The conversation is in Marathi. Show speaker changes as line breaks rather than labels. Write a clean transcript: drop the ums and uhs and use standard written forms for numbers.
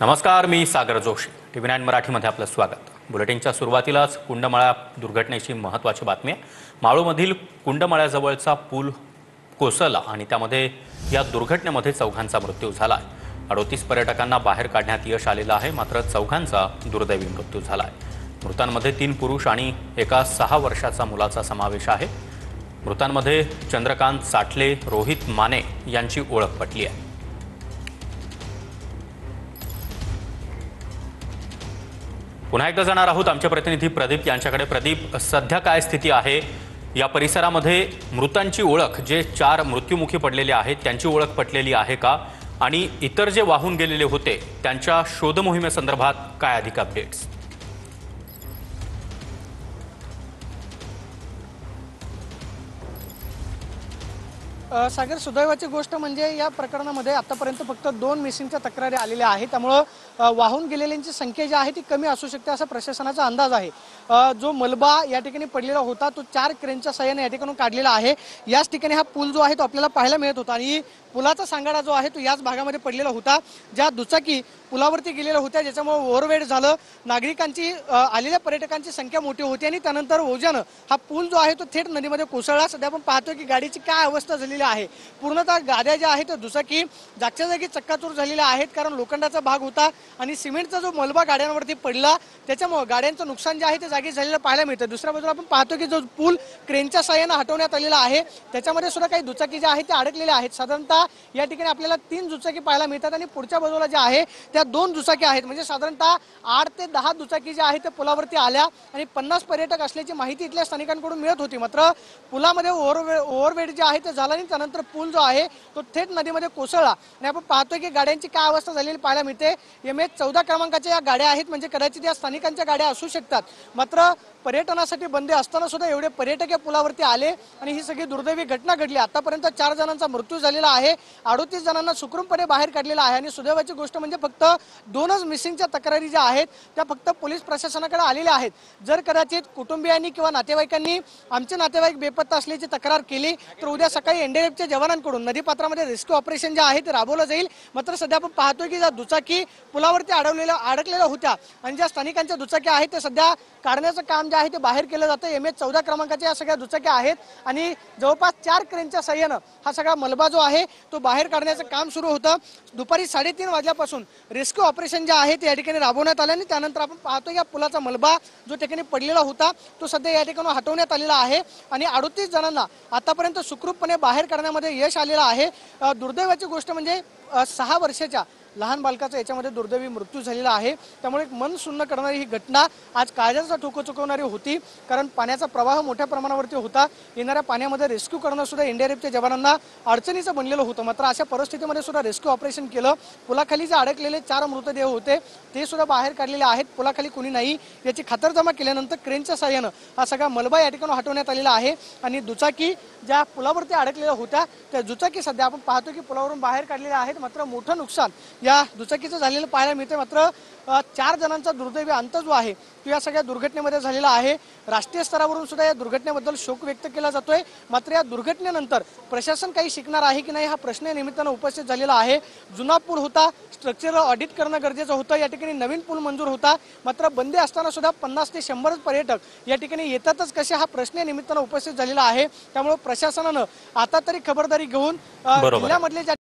नमस्कार, मी सागर जोशी. TV9 मराठीमध्ये आपलं स्वागत. बुलेटिनच्या सुरुवातीलाच कुंडमळा दुर्घटनेची महत्त्वाची बातमी आहे. माळूमधील कुंडमळ्याजवळचा पूल कोसळला आणि त्यामध्ये या दुर्घटनेमध्ये चौघांचा मृत्यू झाला आहे. 38 पर्यटकांना बाहेर काढण्यात यश आलेलं आहे, मात्र चौघांचा दुर्दैवी मृत्यू झाला आहे. मृतांमध्ये 3 पुरुष आणि एका 6 वर्षाचा मुलाचा समावेश आहे. मृतांमध्ये चंद्रकांत साठले, रोहित माने यांची ओळख पटली आहे. पुन्हा एकदा जाणार आहोत आमचे प्रतिनिधी प्रदीप यांच्याकडे. प्रदीप, सध्या काय स्थिती आहे या परिसरामध्ये? मृतांची ओळख, जे 4 मृत्युमुखी पडलेले आहेत त्यांची ओळख पटलेली आहे का? आणि इतर जे वाहून गेलेले होते त्यांच्या शोध मोहिमेसंदर्भात काय अधिक अपडेट्स?
सागर, सुदैवाची गोष्ट म्हणजे या प्रकरणामध्ये आतापर्यंत फक्त 2 मिसिंगच्या तक्रारी आलेल्या आहेत. त्यामुळे वाहून गेलेल्यांची संख्या जी आहे ती कमी असू शकते असा प्रशासनाचा अंदाज आहे. जो मलबा या ठिकाणी पडलेला होता तो 4 क्रेनच्या सहाय्याने या ठिकाणी काढलेला आहे. याच ठिकाणी हा पूल जो आहे तो आपल्याला पाहायला मिळत होता आणि पुलाचा सांगाडा जो आहे तो याच भागामध्ये पडलेला होता. ज्या दुचाकी पुलावरती गेलेल्या होत्या, ज्याच्यामुळे ओव्हरवेट झालं, नागरिकांची आलेल्या पर्यटकांची संख्या मोठी होती आणि त्यानंतर ओझ्यानं हा पूल जो आहे तो थेट नदीमध्ये कोसळला. सध्या आपण पाहतोय की गाडीची काय अवस्था झालेली आहे. पूर्णतः गाड्या ज्या आहेत दुचाकी जागच्या जागी चक्काचूर झालेल्या आहेत, कारण लोखंडाचा भाग होता आणि सिमेंटचा जो मलबा गाड्यांवरती पडला त्याच्यामुळे गाड्यांचं नुकसान जे आहे ते जागी झालेलं पाहायला मिळतं. दुसऱ्या बाजूला आपण पाहतो की जो पूल क्रेनच्या साहाय्याने हटवण्यात आलेला आहे त्याच्यामध्ये सुद्धा काही दुचाकी ज्या आहेत त्या अडकलेल्या आहेत. साधारणतः या ठिकाणी आपल्याला 3 दुचाकी पाहायला मिळतात आणि पुढच्या बाजूला ज्या आहे त्या 2 दुचाकी आहेत. म्हणजे साधारणतः 8 ते 10 दुचाकी ज्या आहेत त्या पुलावरती आल्या आणि 50 पर्यटक असल्याची माहिती इथल्या स्थानिकांकडून मिळत होती. मात्र पुलामध्ये ओव्हरवेट जे आहे ते झालं आणि त्यानंतर पूल जो आहे तो थेट नदीमध्ये कोसळला आणि आपण पाहतोय की गाड्यांची काय अवस्था झालेली पाहायला मिळते. MH14 क्रमांकाच्या या गाड्या आहेत, म्हणजे कदाचित या स्थानिकांच्या गाड्या असू शकतात. मात्र पर्यटनासाठी बंदी असताना सुद्धा एवढे पर्यटक या पुलावरती आले आणि ही सगळी दुर्दैवी घटना घडली. आतापर्यंत 4 जणांचा मृत्यू झालेला आहे, 38 जणांना सुखरूपपणे बाहेर काढलेला आहे. आणि सुदैवाची गोष्ट म्हणजे फक्त 2च मिसिंगच्या तक्रारी ज्या आहेत त्या फक्त पोलीस प्रशासनाकडे आलेल्या आहेत. जर कदाचित कुटुंबियांनी किंवा नातेवाईकांनी आमचे नातेवाईक बेपत्ता असल्याची तक्रार केली तर उद्या सकाळी NDRFच्या जवानांकडून नदीपात्रामध्ये रेस्क्यू ऑपरेशन जे आहे ते राबवलं जाईल. मात्र सध्या आपण पाहतोय की ज्या दुचाकी पुलावरती अडकलेल्या होत्या आणि ज्या स्थानिकांच्या दुचाकी आहेत ते सध्या काढण्याचं काम जे आहे ते बाहेर केलं जातं. MH14 क्रमांकाच्या या सगळ्या दुचाक्या आहेत आणि जवळपास 4 क्रेनच्या साह्यानं हा सगळा मलबा जो आहे तो बाहेर काढण्याचं काम सुरू होतं. दुपारी 3:30 वाजल्यापासून रेस्क्यू ऑपरेशन जे आहे ते या ठिकाणी राबवण्यात आलं आणि त्यानंतर आपण पाहतो या पुलाचा मलबा जो ठिकाणी पडलेला होता तो सध्या या ठिकाणी हटवण्यात आलेला आहे आणि 38 जणांना आतापर्यंत सुखरूपपणे बाहेर काढण्यामध्ये यश आलेलं आहे. दुर्दैवाची गोष्ट म्हणजे 6 वर्षाच्या लहान बालकाचा याच्यामध्ये दुर्दैवी मृत्यू झालेला आहे. त्यामुळे एक मन सुन्न करणारी ही घटना आज काळजाचा ठोका चुकवणारी होती, कारण पाण्याचा प्रवाह मोठ्या प्रमाणावरती होता. येणाऱ्या पाण्यामध्ये रेस्क्यू करणं सुद्धा NDRFच्या जवानांना अडचणीचं बनलेलं होतं. मात्र अशा परिस्थितीमध्ये सुद्धा रेस्क्यू ऑपरेशन केलं. पुलाखाली जे अडकलेले 4 मृतदेह होते ते सुद्धा बाहेर काढलेले आहेत. पुलाखाली कोणी नाही याची खातरजमा केल्यानंतर क्रेनच्या साह्यानं हा सगळा मलबा या ठिकाणी हटवण्यात आलेला आहे आणि दुचाकी ज्या पुलावरती अडकलेल्या होत्या त्या दुचाकी सध्या आपण पाहतो की पुलावरून बाहेर काढलेल्या आहेत. मात्र मोठं नुकसान या दुचाकीचं झालेलं पाहायला मिळते. मात्र 4 जणांचा दुर्दैवी अंत जो आहे तो या सगळ्या दुर्घटनेमध्ये झालेला आहे. राष्ट्रीय स्तरावरून सुद्धा या दुर्घटनेबद्दल शोक व्यक्त केला जातोय. मात्र या दुर्घटनेनंतर प्रशासन काही शिकणार आहे की नाही हा प्रश्न या निमित्तानं उपस्थित झालेला आहे. जुना पूल होता, स्ट्रक्चरल ऑडिट करणं गरजेचं होतं. या ठिकाणी नवीन पूल मंजूर होता, मात्र बंदी असताना सुद्धा 50 ते 100 पर्यटक या ठिकाणी येतातच कसे हा प्रश्न या निमित्तानं उपस्थित झालेला आहे. त्यामुळे प्रशासनानं आता तरी खबरदारी घेऊन जिल्ह्यामधले